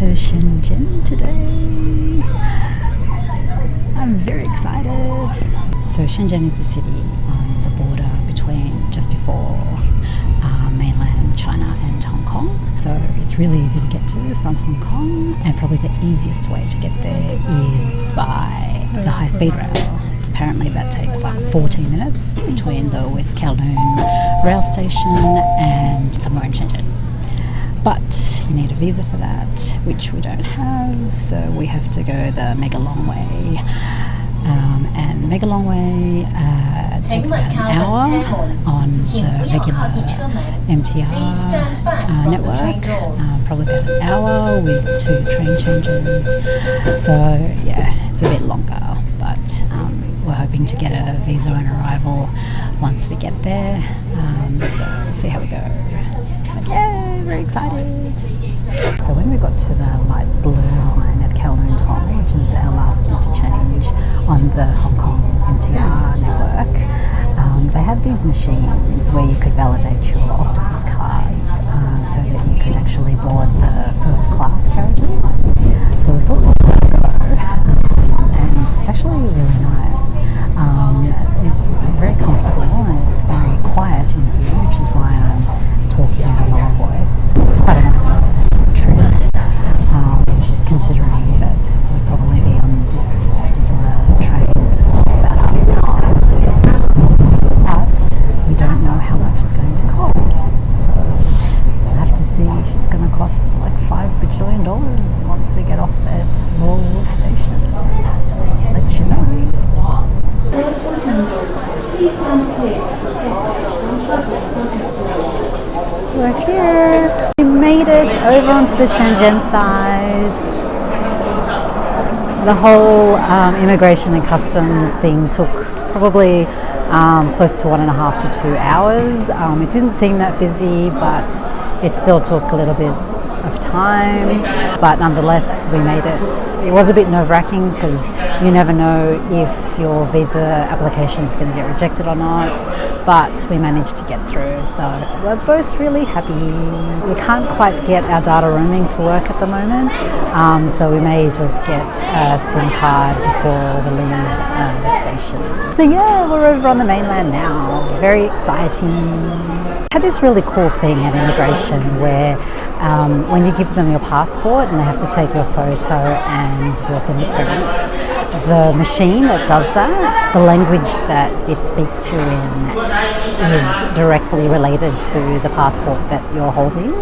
to Shenzhen today. I'm very excited. So Shenzhen is a city on the border between just before mainland China and Hong Kong. So it's really easy to get to from Hong Kong, and probably the easiest way to get there is by the high-speed rail. Apparently that takes like 14 minutes between the West Kowloon rail station and somewhere in Shenzhen. But you need a visa for that, which we don't have, so we have to go the Mega Long Way. And the Mega Long Way takes about an hour on the regular MTR network, probably about an hour with 2 train changes. So yeah, it's a bit longer, but we're hoping to get a visa on arrival once we get there. So we'll see how we go. But yeah, very excited. So when we got to the light blue line at Kowloon Tong, which is our last interchange on the Hong Kong MTR network, they had these machines where you could validate your Octopus cards so that you could actually board the first class carriages. So we thought we'd give it a go, and it's actually really nice. It's very comfortable and it's very quiet in here, which is why I'm talking in a lower voice. It's quite a nice trip, considering that we'll probably be on this particular train for about half an hour. But we don't know how much it's going to cost, so we'll have to see if it's going to cost like $5 bajillion once we get off at Lowell Station. Let you know. We're here. We made it over onto the Shenzhen side. The whole immigration and customs thing took probably close to 1.5 to 2 hours. It didn't seem that busy, but it still took a little bit of time, but nonetheless we made it. It was a bit nerve-wracking because you never know if your visa application is going to get rejected or not, but we managed to get through, so we're both really happy. We can't quite get our data roaming to work at the moment, so we may just get a SIM card before we leave the station. So yeah, we're over on the mainland now. Very exciting. Had this really cool thing at immigration where when you give them your passport and they have to take your photo and your fingerprints, the machine that does that, the language that it speaks to in is directly related to the passport that you're holding.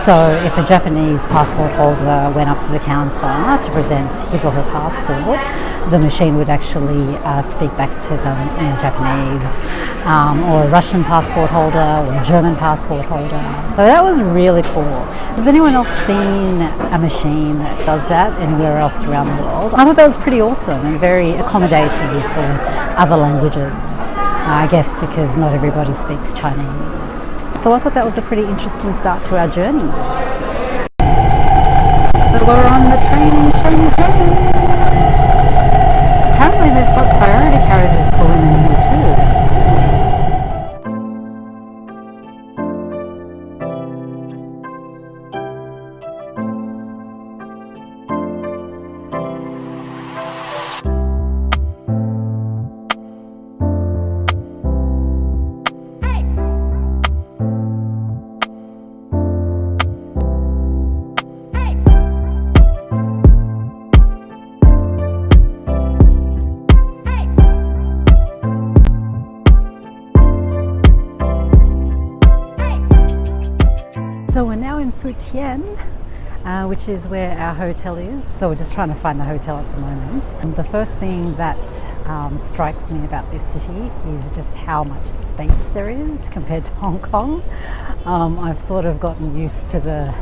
So if a Japanese passport holder went up to the counter to present his or her passport, the machine would actually speak back to them in Japanese, or a Russian passport holder or a German passport holder. So that was really cool. Has anyone else seen a machine that does that anywhere else around the world? I thought that was pretty awesome and very accommodating to other languages, I guess because not everybody speaks Chinese. So I thought that was a pretty interesting start to our journey. So we're on the train in Shenzhen. Apparently they've got priority carriages for women here too. So we're now in Futian, which is where our hotel is. So we're just trying to find the hotel at the moment. And the first thing that strikes me about this city is just how much space there is compared to Hong Kong. I've sort of gotten used to the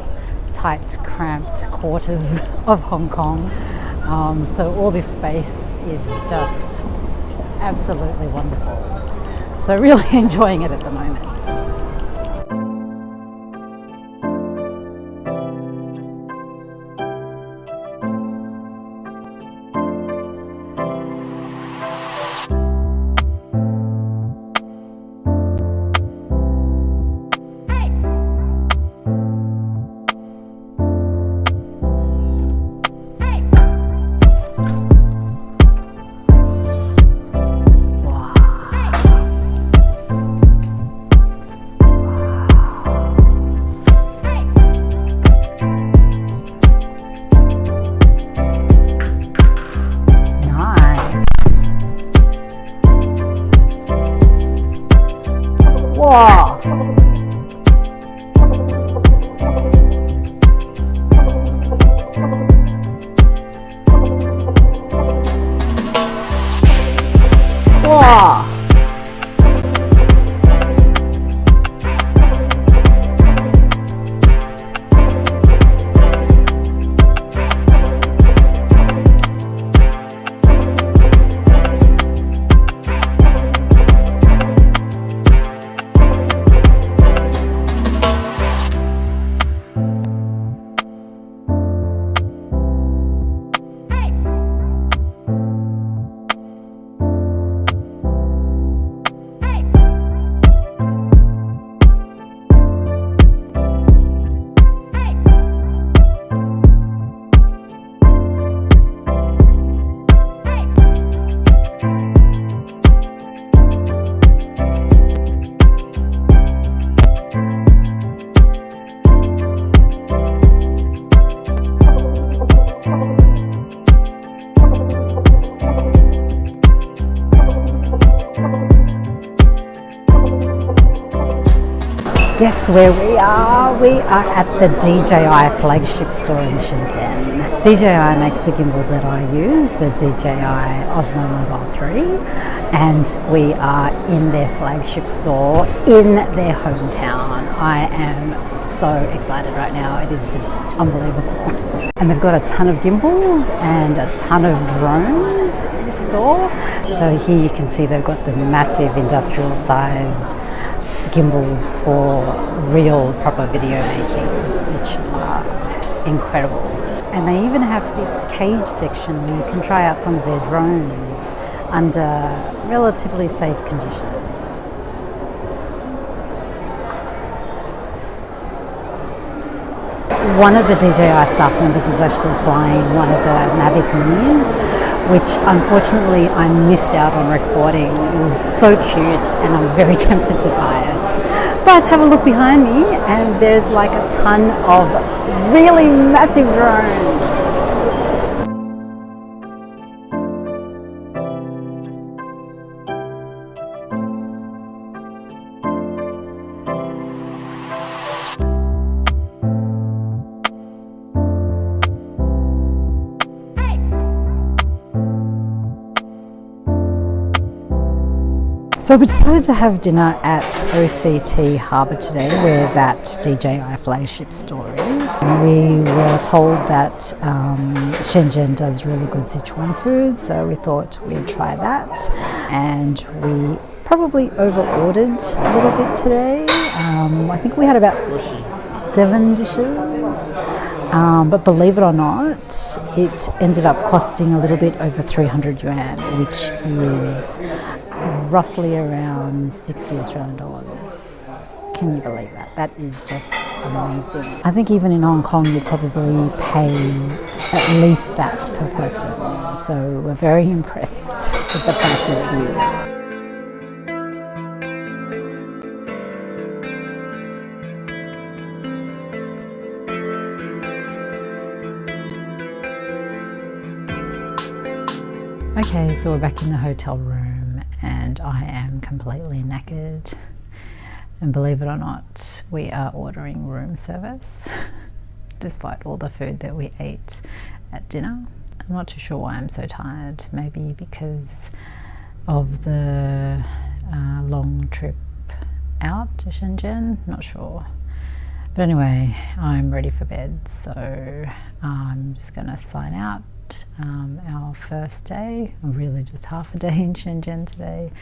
tight, cramped quarters of Hong Kong. So all this space is just absolutely wonderful. So really enjoying it at the moment. Wow. Wow. Guess where we are? We are at the DJI flagship store in Shenzhen. DJI makes the gimbal that I use, the DJI Osmo Mobile 3, and we are in their flagship store in their hometown. I am so excited right now. It is just unbelievable. And they've got a ton of gimbals and a ton of drones in the store. So here you can see they've got the massive industrial sized gimbals for real proper video making, which are incredible. And they even have this cage section where you can try out some of their drones under relatively safe conditions. One of the DJI staff members was actually flying one of the Mavic Minis, which unfortunately I missed out on recording. It was so cute and I'm very tempted to buy it. But have a look behind me and there's like a ton of really massive drones. So we decided to have dinner at OCT Harbour today, where that DJI flagship store is. We were told that Shenzhen does really good Sichuan food, so we thought we'd try that. And we probably over-ordered a little bit today. I think we had about 7 dishes. But believe it or not, it ended up costing a little bit over 300 yuan, which is roughly around 60 Australian dollars. Can you believe that? That is just amazing. I think even in Hong Kong you'd probably pay at least that per person. So we're very impressed with the prices here. Okay, so we're back in the hotel room and I am completely knackered. And believe it or not, we are ordering room service despite all the food that we ate at dinner. I'm not too sure why I'm so tired. Maybe because of the long trip out to Shenzhen, not sure. But anyway, I'm ready for bed, so I'm just gonna sign out. Our first day, really just half a day in Shenzhen today,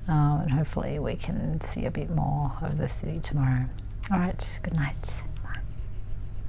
and hopefully we can see a bit more of the city tomorrow. All right, good night.